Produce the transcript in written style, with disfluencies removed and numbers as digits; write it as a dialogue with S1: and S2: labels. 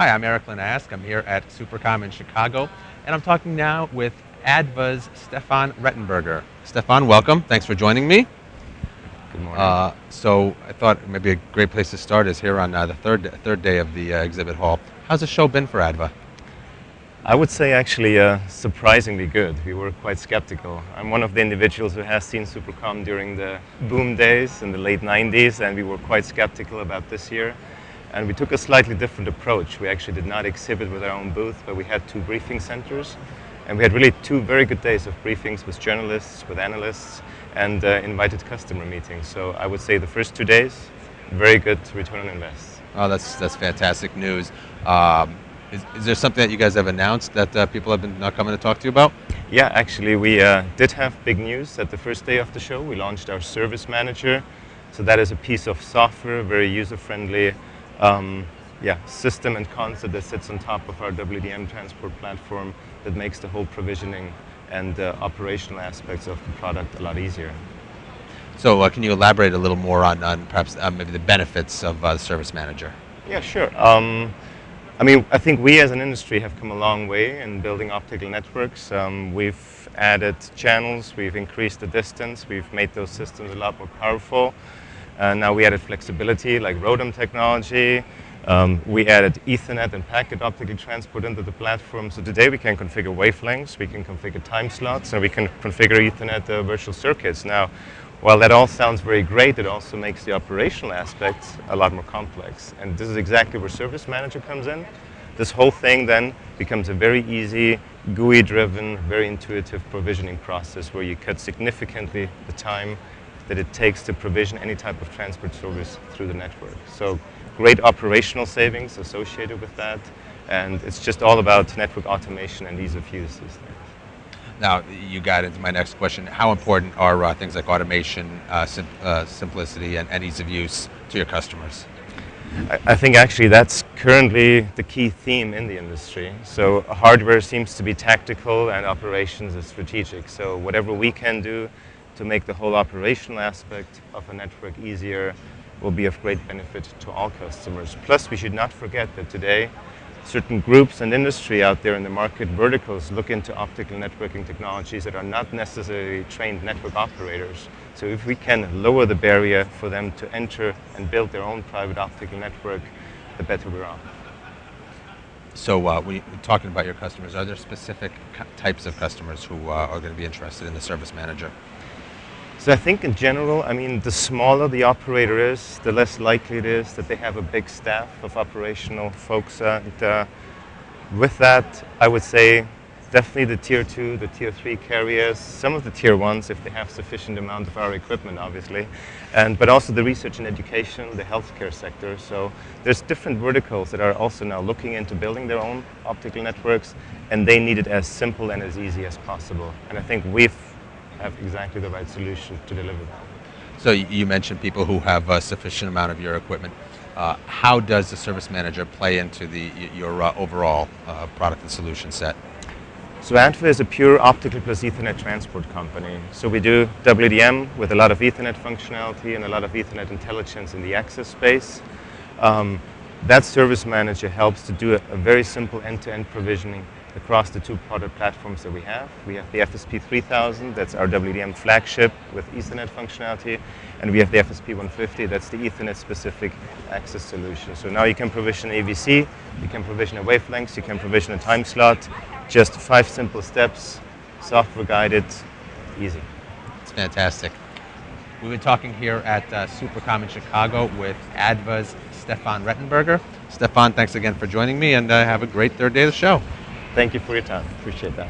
S1: Hi, I'm Erik Linask. I'm here at Supercom in Chicago, and I'm talking now with Adva's Stephan Rettenberger. Stephan, welcome. Thanks for joining me.
S2: Good morning.
S1: So I thought maybe a great place to start is here on the third day of the exhibit hall. How's the show been for Adva?
S2: I would say actually surprisingly good. We were quite skeptical. I'm one of the individuals who has seen Supercom during the boom days in the late 90s, and we were quite skeptical about this year. And we took a slightly different approach. We actually did not exhibit with our own booth, but we had two briefing centers. And we had really two very good days of briefings with journalists, with analysts, and invited customer meetings. So I would say the first 2 days, very good return on invest.
S1: Oh, that's fantastic news. Is there something that you guys have announced that people have been coming to talk to you about?
S2: Yeah, actually we did have big news at the first day of the show. We launched our Service Manager. So that is a piece of software, very user-friendly system and concept that sits on top of our WDM transport platform that makes the whole provisioning and operational aspects of the product a lot easier.
S1: So can you elaborate a little more on perhaps maybe the benefits of the Service Manager?
S2: Yeah, sure. I think we as an industry have come a long way in building optical networks. We've added channels, we've increased the distance, we've made those systems a lot more powerful. Now we added flexibility like ROADM technology. We added Ethernet and packet optical transport into the platform. So today we can configure wavelengths, we can configure time slots, and we can configure Ethernet virtual circuits. Now, while that all sounds very great, it also makes the operational aspects a lot more complex. And this is exactly where Service Manager comes in. This whole thing then becomes a very easy, GUI-driven, very intuitive provisioning process where you cut significantly the time that it takes to provision any type of transport service through the network. So great operational savings associated with that. And it's just all about network automation and ease of use these days.
S1: Now, you got into my next question. How important are things like automation, simplicity, and ease of use to your customers?
S2: I think actually that's currently the key theme in the industry. So hardware seems to be tactical and operations is strategic. So whatever we can do to make the whole operational aspect of a network easier will be of great benefit to all customers. Plus, we should not forget that today certain groups and industry out there in the market verticals look into optical networking technologies that are not necessarily trained network operators. So if we can lower the barrier for them to enter and build their own private optical network, the better we're off.
S1: So when you're talking about your customers, are there specific types of customers who are going to be interested in the Service Manager?
S2: So I think in general, the smaller the operator is, the less likely it is that they have a big staff of operational folks. With that, I would say definitely the tier 2, the tier 3 carriers, some of the tier 1s if they have sufficient amount of our equipment, obviously, but also the research and education, the healthcare sector. So there's different verticals that are also now looking into building their own optical networks, and they need it as simple and as easy as possible. And I think we've have exactly the right solution to deliver that.
S1: So you mentioned people who have a sufficient amount of your equipment. How does the Service Manager play into your overall product and solution set?
S2: So Adva is a pure optical plus Ethernet transport company. So we do WDM with a lot of Ethernet functionality and a lot of Ethernet intelligence in the access space. That Service Manager helps to do a very simple end-to-end provisioning across the two product platforms that we have. We have the FSP 3000, that's our WDM flagship with Ethernet functionality, and we have the FSP 150, that's the Ethernet-specific access solution. So now you can provision AVC, you can provision a wavelengths, you can provision a time slot, just 5 simple steps, software-guided, easy.
S1: It's fantastic. We've been talking here at Supercom in Chicago with Adva's Stephan Rettenberger. Stephan, thanks again for joining me, and have a great third day of the show.
S2: Thank you for your time. Appreciate that.